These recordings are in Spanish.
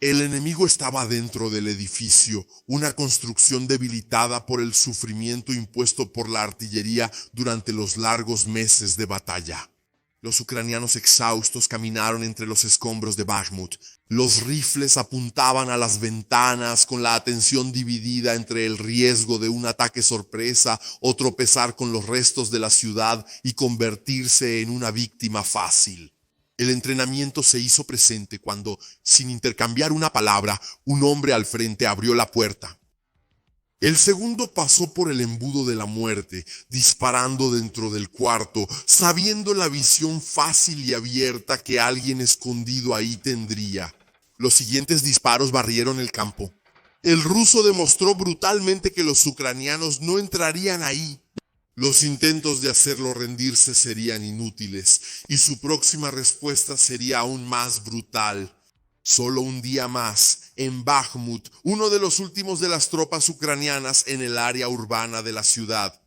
El enemigo estaba dentro del edificio, una construcción debilitada por el sufrimiento impuesto por la artillería durante los largos meses de batalla. Los ucranianos exhaustos caminaron entre los escombros de Bakhmut. Los rifles apuntaban a las ventanas con la atención dividida entre el riesgo de un ataque sorpresa o tropezar con los restos de la ciudad y convertirse en una víctima fácil. El entrenamiento se hizo presente cuando, sin intercambiar una palabra, un hombre al frente abrió la puerta. El segundo pasó por el embudo de la muerte, disparando dentro del cuarto, sabiendo la visión fácil y abierta que alguien escondido ahí tendría. Los siguientes disparos barrieron el campo. El ruso demostró brutalmente que los ucranianos no entrarían ahí. Los intentos de hacerlo rendirse serían inútiles, y su próxima respuesta sería aún más brutal. Solo un día más, en Bakhmut, uno de los últimos de las tropas ucranianas en el área urbana de la ciudad.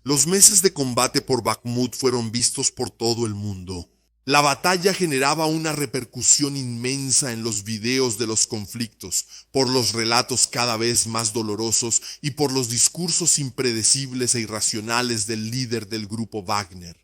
Los meses de combate por Bakhmut fueron vistos por todo el mundo. La batalla generaba una repercusión inmensa en los videos de los conflictos, por los relatos cada vez más dolorosos y por los discursos impredecibles e irracionales del líder del grupo Wagner.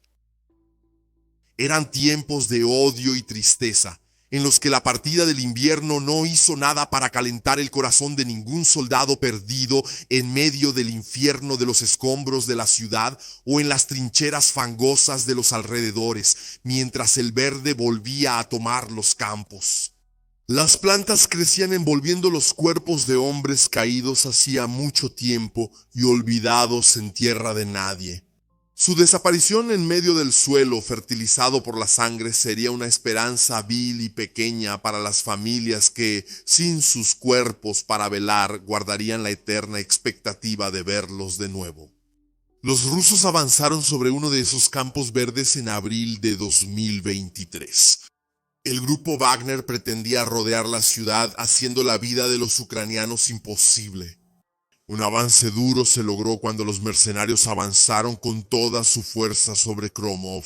Eran tiempos de odio y tristeza, en los que la partida del invierno no hizo nada para calentar el corazón de ningún soldado perdido en medio del infierno de los escombros de la ciudad o en las trincheras fangosas de los alrededores, mientras el verde volvía a tomar los campos. Las plantas crecían envolviendo los cuerpos de hombres caídos hacía mucho tiempo y olvidados en tierra de nadie. Su desaparición en medio del suelo fertilizado por la sangre sería una esperanza vil y pequeña para las familias que, sin sus cuerpos para velar, guardarían la eterna expectativa de verlos de nuevo. Los rusos avanzaron sobre uno de esos campos verdes en abril de 2023. El grupo Wagner pretendía rodear la ciudad, haciendo la vida de los ucranianos imposible. Un avance duro se logró cuando los mercenarios avanzaron con toda su fuerza sobre Kromov.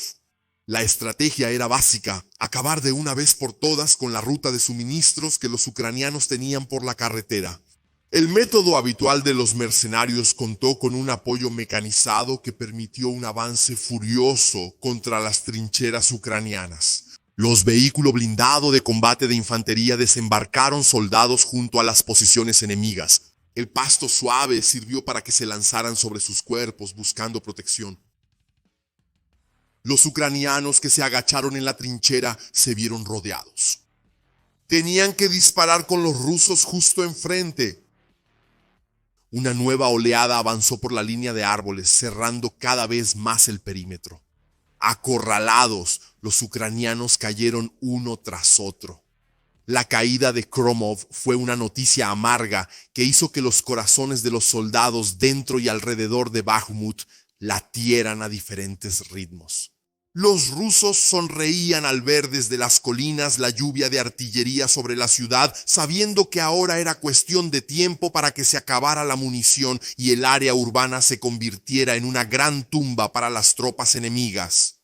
La estrategia era básica: acabar de una vez por todas con la ruta de suministros que los ucranianos tenían por la carretera. El método habitual de los mercenarios contó con un apoyo mecanizado que permitió un avance furioso contra las trincheras ucranianas. Los vehículos blindados de combate de infantería desembarcaron soldados junto a las posiciones enemigas. El pasto suave sirvió para que se lanzaran sobre sus cuerpos buscando protección. Los ucranianos que se agacharon en la trinchera se vieron rodeados. Tenían que disparar con los rusos justo enfrente. Una nueva oleada avanzó por la línea de árboles, cerrando cada vez más el perímetro. Acorralados, los ucranianos cayeron uno tras otro. La caída de Kromov fue una noticia amarga que hizo que los corazones de los soldados dentro y alrededor de Bakhmut latieran a diferentes ritmos. Los rusos sonreían al ver desde las colinas la lluvia de artillería sobre la ciudad, sabiendo que ahora era cuestión de tiempo para que se acabara la munición y el área urbana se convirtiera en una gran tumba para las tropas enemigas.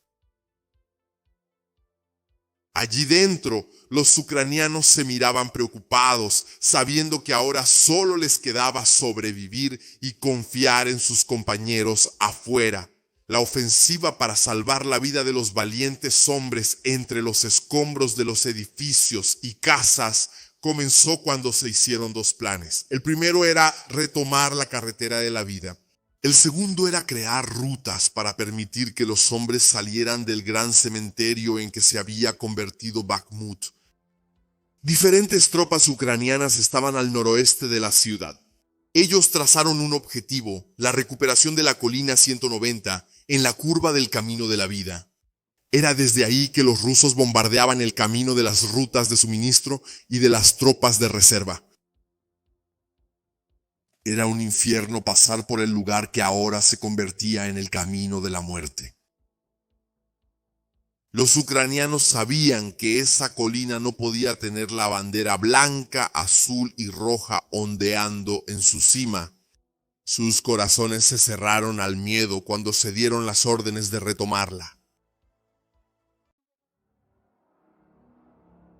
Allí dentro, los ucranianos se miraban preocupados, sabiendo que ahora solo les quedaba sobrevivir y confiar en sus compañeros afuera. La ofensiva para salvar la vida de los valientes hombres entre los escombros de los edificios y casas comenzó cuando se hicieron dos planes. El primero era retomar la carretera de la vida. El segundo era crear rutas para permitir que los hombres salieran del gran cementerio en que se había convertido Bakhmut. Diferentes tropas ucranianas estaban al noroeste de la ciudad. Ellos trazaron un objetivo: la recuperación de la colina 190 en la curva del Camino de la Vida. Era desde ahí que los rusos bombardeaban el camino de las rutas de suministro y de las tropas de reserva. Era un infierno pasar por el lugar que ahora se convertía en el camino de la muerte. Los ucranianos sabían que esa colina no podía tener la bandera blanca, azul y roja ondeando en su cima. Sus corazones se cerraron al miedo cuando se dieron las órdenes de retomarla.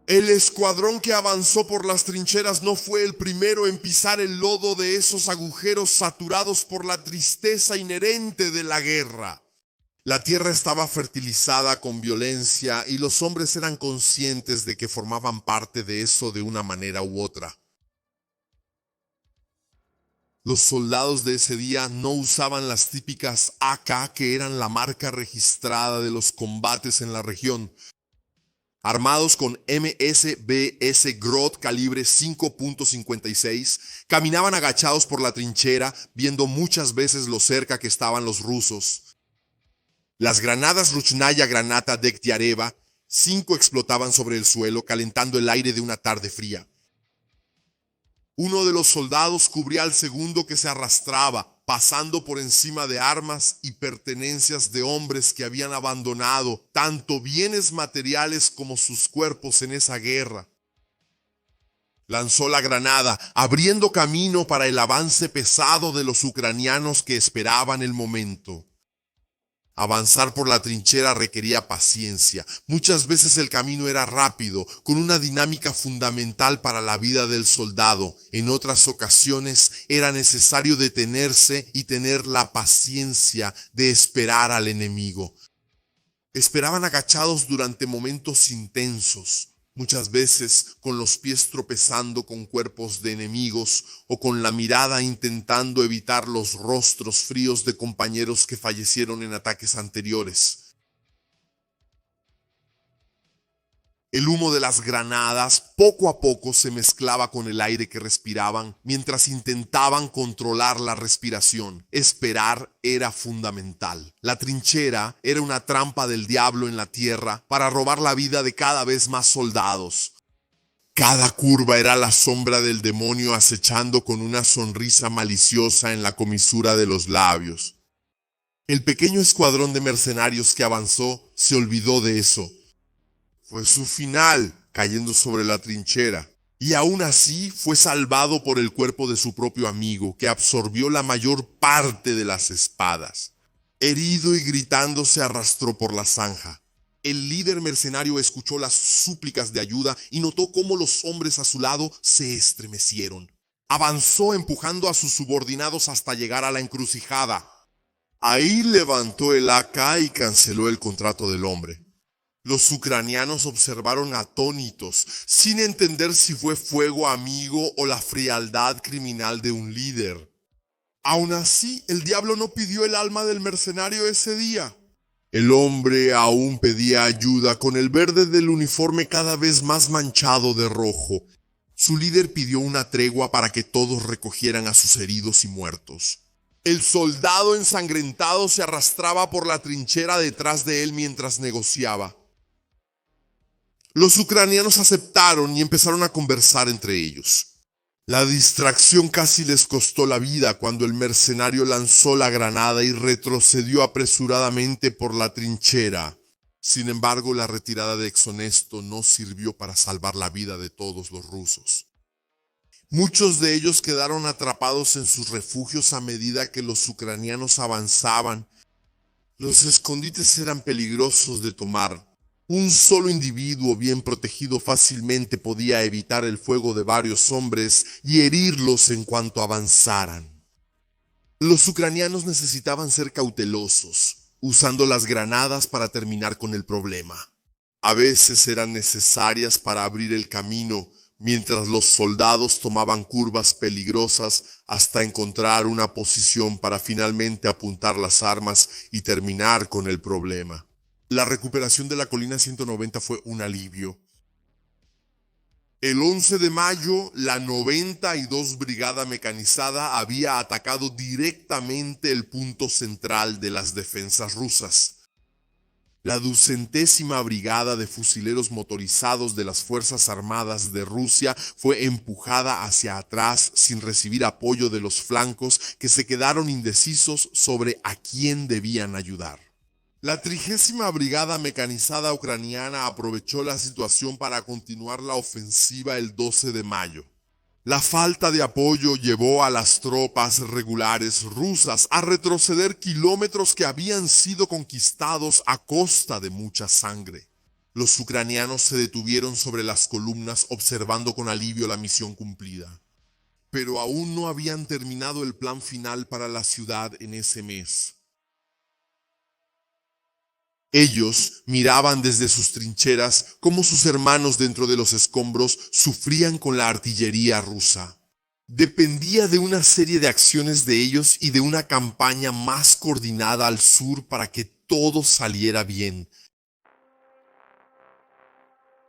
El escuadrón que avanzó por las trincheras no fue el primero en pisar el lodo de esos agujeros saturados por la tristeza inherente de la guerra. La tierra estaba fertilizada con violencia y los hombres eran conscientes de que formaban parte de eso de una manera u otra. Los soldados de ese día no usaban las típicas AK que eran la marca registrada de los combates en la región. Armados con MSBS Groth calibre 5.56, caminaban agachados por la trinchera, viendo muchas veces lo cerca que estaban los rusos. Las granadas Rushnaya Granata Dektiareva, 5 explotaban sobre el suelo, calentando el aire de una tarde fría. Uno de los soldados cubría al segundo que se arrastraba, pasando por encima de armas y pertenencias de hombres que habían abandonado tanto bienes materiales como sus cuerpos en esa guerra. Lanzó la granada, abriendo camino para el avance pesado de los ucranianos que esperaban el momento. Avanzar por la trinchera requería paciencia. Muchas veces el camino era rápido, con una dinámica fundamental para la vida del soldado. En otras ocasiones era necesario detenerse y tener la paciencia de esperar al enemigo. Esperaban agachados durante momentos intensos, muchas veces con los pies tropezando con cuerpos de enemigos o con la mirada intentando evitar los rostros fríos de compañeros que fallecieron en ataques anteriores. El humo de las granadas poco a poco se mezclaba con el aire que respiraban mientras intentaban controlar la respiración. Esperar era fundamental. La trinchera era una trampa del diablo en la tierra para robar la vida de cada vez más soldados. Cada curva era la sombra del demonio acechando con una sonrisa maliciosa en la comisura de los labios. El pequeño escuadrón de mercenarios que avanzó se olvidó de eso. Fue su final, cayendo sobre la trinchera. Y aún así fue salvado por el cuerpo de su propio amigo, que absorbió la mayor parte de las espadas. Herido y gritando se arrastró por la zanja. El líder mercenario escuchó las súplicas de ayuda y notó cómo los hombres a su lado se estremecieron. Avanzó empujando a sus subordinados hasta llegar a la encrucijada. Ahí levantó el AK y canceló el contrato del hombre. Los ucranianos observaron atónitos, sin entender si fue fuego amigo o la frialdad criminal de un líder. Aún así, el diablo no pidió el alma del mercenario ese día. El hombre aún pedía ayuda con el verde del uniforme cada vez más manchado de rojo. Su líder pidió una tregua para que todos recogieran a sus heridos y muertos. El soldado ensangrentado se arrastraba por la trinchera detrás de él mientras negociaba. Los ucranianos aceptaron y empezaron a conversar entre ellos. La distracción casi les costó la vida cuando el mercenario lanzó la granada y retrocedió apresuradamente por la trinchera. Sin embargo, la retirada de Exhonesto no sirvió para salvar la vida de todos los rusos. Muchos de ellos quedaron atrapados en sus refugios a medida que los ucranianos avanzaban. Los escondites eran peligrosos de tomar. Un solo individuo bien protegido fácilmente podía evitar el fuego de varios hombres y herirlos en cuanto avanzaran. Los ucranianos necesitaban ser cautelosos, usando las granadas para terminar con el problema. A veces eran necesarias para abrir el camino, mientras los soldados tomaban curvas peligrosas hasta encontrar una posición para finalmente apuntar las armas y terminar con el problema. La recuperación de la colina 190 fue un alivio. El 11 de mayo, la 92 Brigada Mecanizada había atacado directamente el punto central de las defensas rusas. La 200ª Brigada de Fusileros Motorizados de las Fuerzas Armadas de Rusia fue empujada hacia atrás sin recibir apoyo de los flancos que se quedaron indecisos sobre a quién debían ayudar. La 30ª Brigada Mecanizada Ucraniana aprovechó la situación para continuar la ofensiva el 12 de mayo. La falta de apoyo llevó a las tropas regulares rusas a retroceder kilómetros que habían sido conquistados a costa de mucha sangre. Los ucranianos se detuvieron sobre las columnas observando con alivio la misión cumplida. Pero aún no habían terminado el plan final para la ciudad en ese mes. Ellos miraban desde sus trincheras cómo sus hermanos dentro de los escombros sufrían con la artillería rusa. Dependía de una serie de acciones de ellos y de una campaña más coordinada al sur para que todo saliera bien.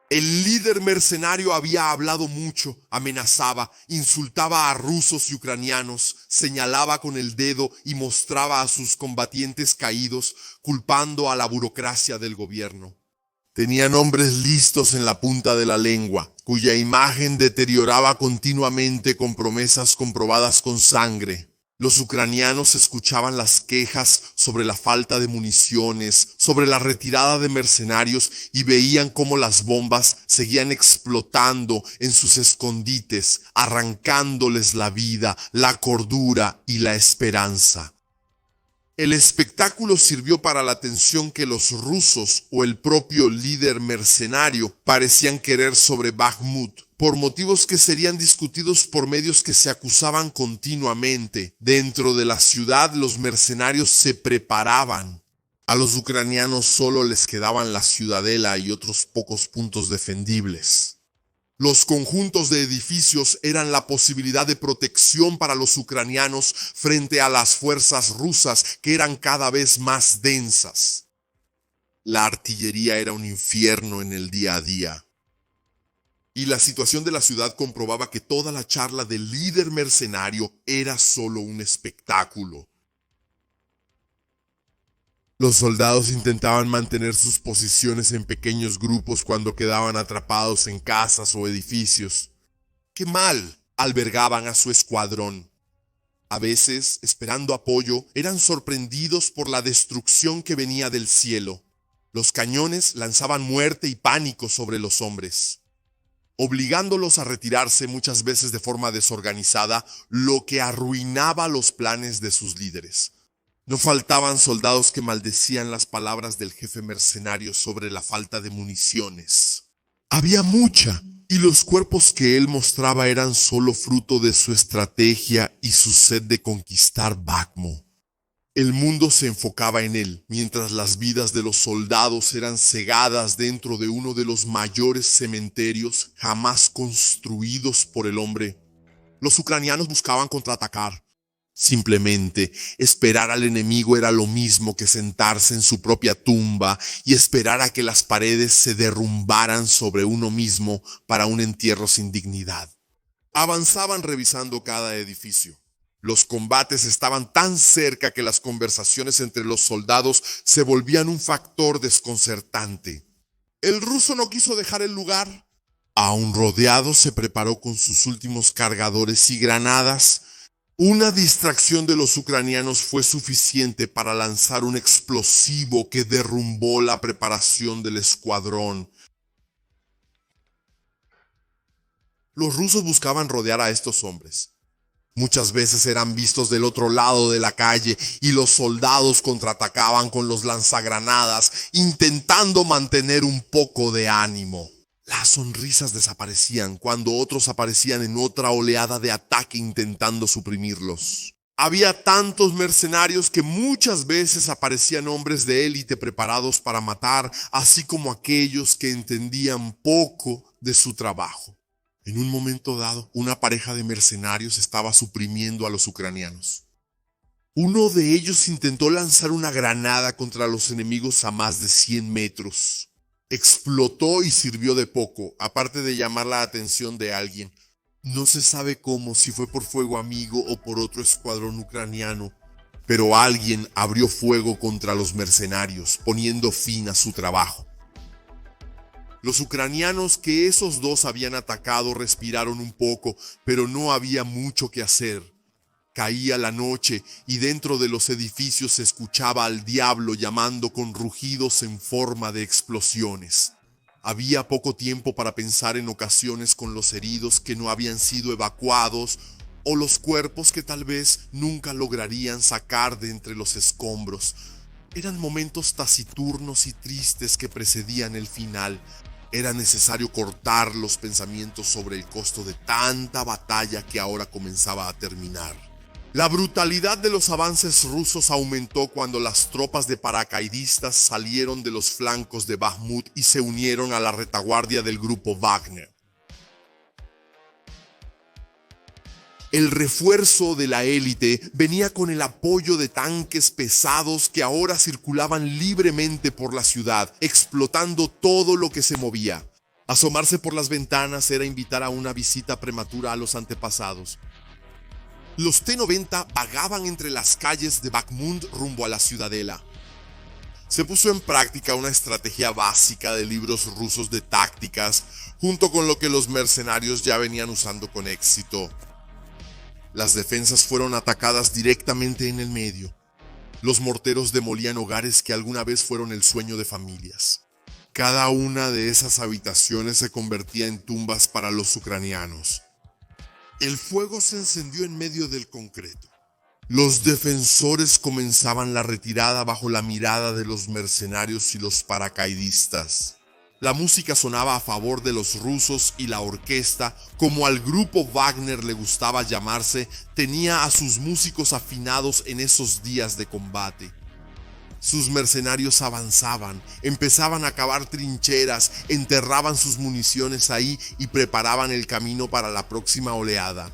El líder mercenario había hablado mucho, amenazaba, insultaba a rusos y ucranianos, señalaba con el dedo y mostraba a sus combatientes caídos, culpando a la burocracia del gobierno. Tenía nombres listos en la punta de la lengua, cuya imagen deterioraba continuamente con promesas comprobadas con sangre. Los ucranianos escuchaban las quejas sobre la falta de municiones, sobre la retirada de mercenarios y veían cómo las bombas seguían explotando en sus escondites, arrancándoles la vida, la cordura y la esperanza. El espectáculo sirvió para la atención que los rusos o el propio líder mercenario parecían querer sobre Bakhmut, por motivos que serían discutidos por medios que se acusaban continuamente. Dentro de la ciudad los mercenarios se preparaban. A los ucranianos solo les quedaban la ciudadela y otros pocos puntos defendibles. Los conjuntos de edificios eran la posibilidad de protección para los ucranianos frente a las fuerzas rusas que eran cada vez más densas. La artillería era un infierno en el día a día. Y la situación de la ciudad comprobaba que toda la charla del líder mercenario era solo un espectáculo. Los soldados intentaban mantener sus posiciones en pequeños grupos cuando quedaban atrapados en casas o edificios. ¡Qué mal! Albergaban a su escuadrón. A veces, esperando apoyo, eran sorprendidos por la destrucción que venía del cielo. Los cañones lanzaban muerte y pánico sobre los hombres, obligándolos a retirarse muchas veces de forma desorganizada, lo que arruinaba los planes de sus líderes. No faltaban soldados que maldecían las palabras del jefe mercenario sobre la falta de municiones. Había mucha, y los cuerpos que él mostraba eran solo fruto de su estrategia y su sed de conquistar Bakhmut. El mundo se enfocaba en él, mientras las vidas de los soldados eran cegadas dentro de uno de los mayores cementerios jamás construidos por el hombre. Los ucranianos buscaban contraatacar. Simplemente esperar al enemigo era lo mismo que sentarse en su propia tumba y esperar a que las paredes se derrumbaran sobre uno mismo para un entierro sin dignidad. Avanzaban revisando cada edificio. Los combates estaban tan cerca que las conversaciones entre los soldados se volvían un factor desconcertante. El ruso no quiso dejar el lugar. Aún rodeado, se preparó con sus últimos cargadores y granadas. Una distracción de los ucranianos fue suficiente para lanzar un explosivo que derrumbó la preparación del escuadrón. Los rusos buscaban rodear a estos hombres. Muchas veces eran vistos del otro lado de la calle y los soldados contraatacaban con los lanzagranadas, intentando mantener un poco de ánimo. Las sonrisas desaparecían cuando otros aparecían en otra oleada de ataque intentando suprimirlos. Había tantos mercenarios que muchas veces aparecían hombres de élite preparados para matar, así como aquellos que entendían poco de su trabajo. En un momento dado, una pareja de mercenarios estaba suprimiendo a los ucranianos. Uno de ellos intentó lanzar una granada contra los enemigos a más de 100 metros. Explotó y sirvió de poco, aparte de llamar la atención de alguien. No se sabe cómo, si fue por fuego amigo o por otro escuadrón ucraniano, pero alguien abrió fuego contra los mercenarios, poniendo fin a su trabajo. Los ucranianos que esos dos habían atacado respiraron un poco, pero no había mucho que hacer. Caía la noche y dentro de los edificios se escuchaba al diablo llamando con rugidos en forma de explosiones. Había poco tiempo para pensar en ocasiones con los heridos que no habían sido evacuados o los cuerpos que tal vez nunca lograrían sacar de entre los escombros. Eran momentos taciturnos y tristes que precedían el final. Era necesario cortar los pensamientos sobre el costo de tanta batalla que ahora comenzaba a terminar. La brutalidad de los avances rusos aumentó cuando las tropas de paracaidistas salieron de los flancos de Bakhmut y se unieron a la retaguardia del grupo Wagner. El refuerzo de la élite venía con el apoyo de tanques pesados que ahora circulaban libremente por la ciudad, explotando todo lo que se movía. Asomarse por las ventanas era invitar a una visita prematura a los antepasados. Los T-90 vagaban entre las calles de Bakhmut rumbo a la ciudadela. Se puso en práctica una estrategia básica de libros rusos de tácticas, junto con lo que los mercenarios ya venían usando con éxito. Las defensas fueron atacadas directamente en el medio. Los morteros demolían hogares que alguna vez fueron el sueño de familias. Cada una de esas habitaciones se convertía en tumbas para los ucranianos. El fuego se encendió en medio del concreto. Los defensores comenzaban la retirada bajo la mirada de los mercenarios y los paracaidistas. La música sonaba a favor de los rusos y la orquesta, como al grupo Wagner le gustaba llamarse, tenía a sus músicos afinados en esos días de combate. Sus mercenarios avanzaban, empezaban a cavar trincheras, enterraban sus municiones ahí y preparaban el camino para la próxima oleada.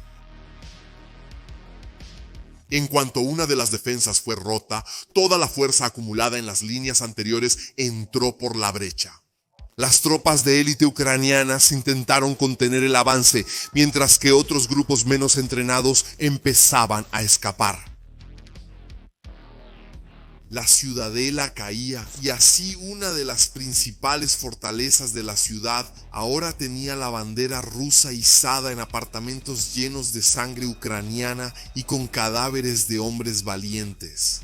En cuanto una de las defensas fue rota, toda la fuerza acumulada en las líneas anteriores entró por la brecha. Las tropas de élite ucranianas intentaron contener el avance, mientras que otros grupos menos entrenados empezaban a escapar. La ciudadela caía y así una de las principales fortalezas de la ciudad ahora tenía la bandera rusa izada en apartamentos llenos de sangre ucraniana y con cadáveres de hombres valientes.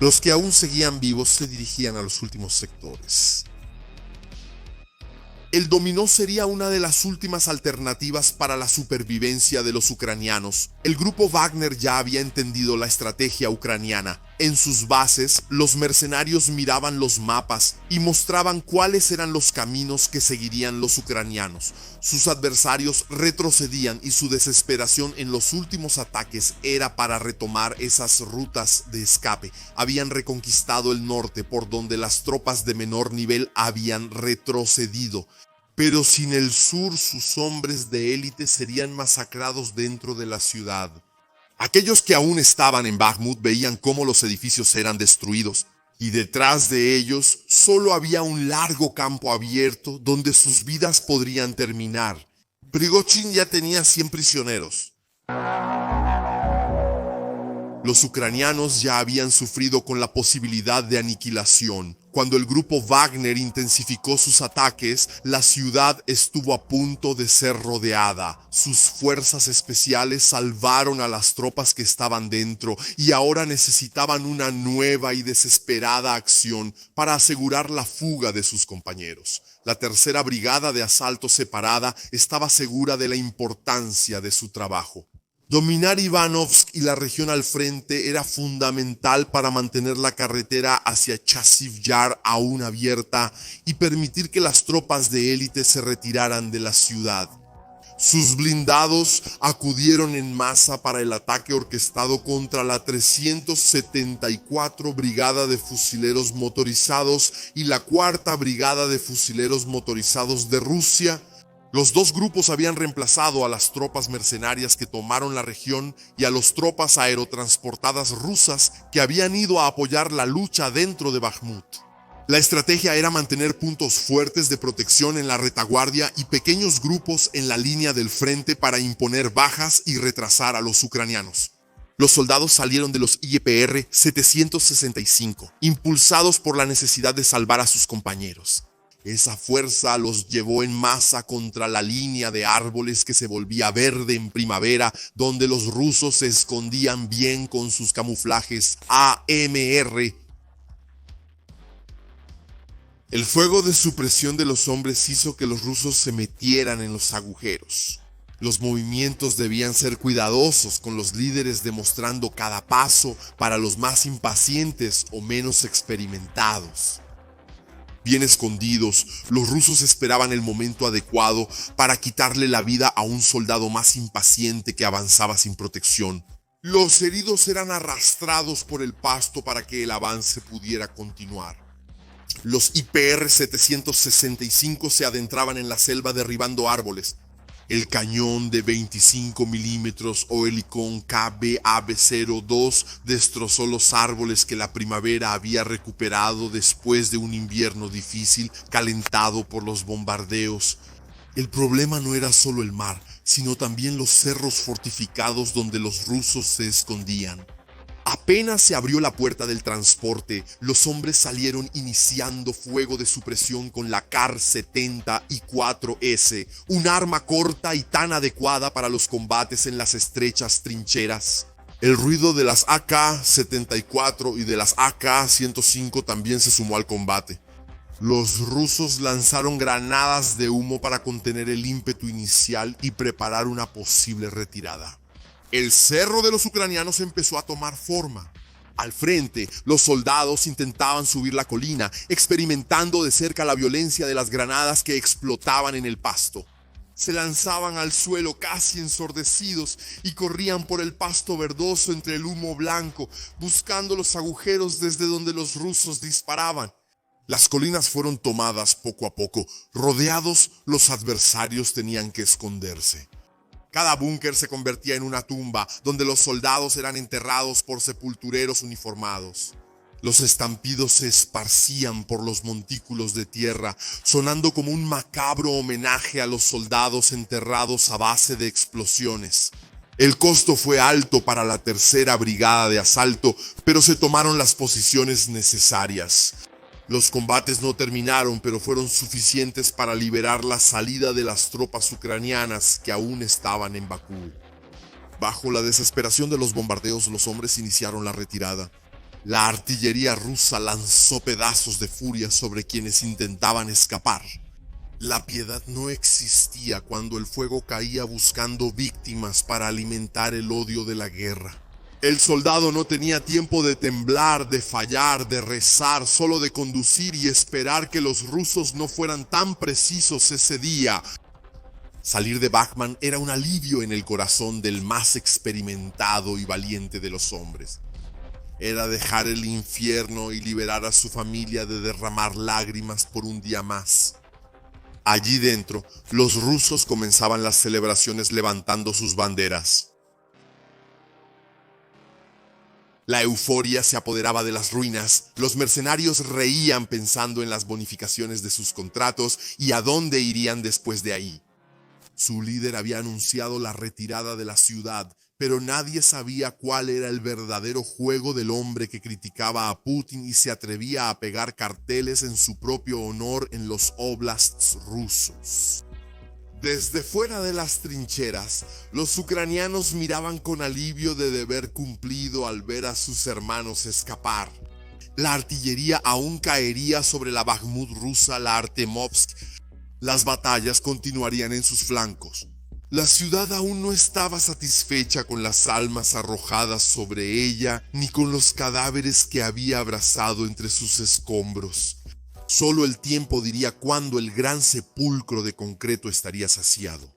Los que aún seguían vivos se dirigían a los últimos sectores. El dominó sería una de las últimas alternativas para la supervivencia de los ucranianos. El grupo Wagner ya había entendido la estrategia ucraniana. En sus bases, los mercenarios miraban los mapas y mostraban cuáles eran los caminos que seguirían los ucranianos. Sus adversarios retrocedían y su desesperación en los últimos ataques era para retomar esas rutas de escape. Habían reconquistado el norte por donde las tropas de menor nivel habían retrocedido. Pero sin el sur, sus hombres de élite serían masacrados dentro de la ciudad. Aquellos que aún estaban en Bakhmut veían cómo los edificios eran destruidos, y detrás de ellos solo había un largo campo abierto donde sus vidas podrían terminar. Prigozhin ya tenía 100 prisioneros. Los ucranianos ya habían sufrido con la posibilidad de aniquilación. Cuando el grupo Wagner intensificó sus ataques, la ciudad estuvo a punto de ser rodeada. Sus fuerzas especiales salvaron a las tropas que estaban dentro y ahora necesitaban una nueva y desesperada acción para asegurar la fuga de sus compañeros. La tercera brigada de asalto separada estaba segura de la importancia de su trabajo. Dominar Ivanovsk y la región al frente era fundamental para mantener la carretera hacia Chasiv Yar aún abierta y permitir que las tropas de élite se retiraran de la ciudad. Sus blindados acudieron en masa para el ataque orquestado contra la 374 Brigada de Fusileros Motorizados y la 4ª Brigada de Fusileros Motorizados de Rusia. Los dos grupos habían reemplazado a las tropas mercenarias que tomaron la región y a las tropas aerotransportadas rusas que habían ido a apoyar la lucha dentro de Bakhmut. La estrategia era mantener puntos fuertes de protección en la retaguardia y pequeños grupos en la línea del frente para imponer bajas y retrasar a los ucranianos. Los soldados salieron de los IPR 765, impulsados por la necesidad de salvar a sus compañeros. Esa fuerza los llevó en masa contra la línea de árboles que se volvía verde en primavera, donde los rusos se escondían bien con sus camuflajes AMR. El fuego de supresión de los hombres hizo que los rusos se metieran en los agujeros. Los movimientos debían ser cuidadosos, con los líderes demostrando cada paso para los más impacientes o menos experimentados. Bien escondidos, los rusos esperaban el momento adecuado para quitarle la vida a un soldado más impaciente que avanzaba sin protección. Los heridos eran arrastrados por el pasto para que el avance pudiera continuar. Los IPR-765 se adentraban en la selva derribando árboles. El cañón de 25 milímetros Oerlikon KBAB-02 destrozó los árboles que la primavera había recuperado después de un invierno difícil calentado por los bombardeos. El problema no era solo el mar, sino también los cerros fortificados donde los rusos se escondían. Apenas se abrió la puerta del transporte, los hombres salieron iniciando fuego de supresión con la Kar-70 y 4S, un arma corta y tan adecuada para los combates en las estrechas trincheras. El ruido de las AK-74 y de las AK-105 también se sumó al combate. Los rusos lanzaron granadas de humo para contener el ímpetu inicial y preparar una posible retirada. El cerro de los ucranianos empezó a tomar forma. Al frente, los soldados intentaban subir la colina, experimentando de cerca la violencia de las granadas que explotaban en el pasto. Se lanzaban al suelo casi ensordecidos y corrían por el pasto verdoso entre el humo blanco, buscando los agujeros desde donde los rusos disparaban. Las colinas fueron tomadas poco a poco. Rodeados, los adversarios tenían que esconderse. Cada búnker se convertía en una tumba, donde los soldados eran enterrados por sepultureros uniformados. Los estampidos se esparcían por los montículos de tierra, sonando como un macabro homenaje a los soldados enterrados a base de explosiones. El costo fue alto para la tercera brigada de asalto, pero se tomaron las posiciones necesarias. Los combates no terminaron, pero fueron suficientes para liberar la salida de las tropas ucranianas que aún estaban en Bakú. Bajo la desesperación de los bombardeos, los hombres iniciaron la retirada. La artillería rusa lanzó pedazos de furia sobre quienes intentaban escapar. La piedad no existía cuando el fuego caía buscando víctimas para alimentar el odio de la guerra. El soldado no tenía tiempo de temblar, de fallar, de rezar, solo de conducir y esperar que los rusos no fueran tan precisos ese día. Salir de Bakhmut era un alivio en el corazón del más experimentado y valiente de los hombres. Era dejar el infierno y liberar a su familia de derramar lágrimas por un día más. Allí dentro, los rusos comenzaban las celebraciones levantando sus banderas. La euforia se apoderaba de las ruinas, los mercenarios reían pensando en las bonificaciones de sus contratos y a dónde irían después de ahí. Su líder había anunciado la retirada de la ciudad, pero nadie sabía cuál era el verdadero juego del hombre que criticaba a Putin y se atrevía a pegar carteles en su propio honor en los oblasts rusos. Desde fuera de las trincheras, los ucranianos miraban con alivio de deber cumplido al ver a sus hermanos escapar. La artillería aún caería sobre la Bakhmut rusa, la Artemovsk. Las batallas continuarían en sus flancos. La ciudad aún no estaba satisfecha con las almas arrojadas sobre ella, ni con los cadáveres que había abrazado entre sus escombros. Solo el tiempo diría cuándo el gran sepulcro de concreto estaría saciado.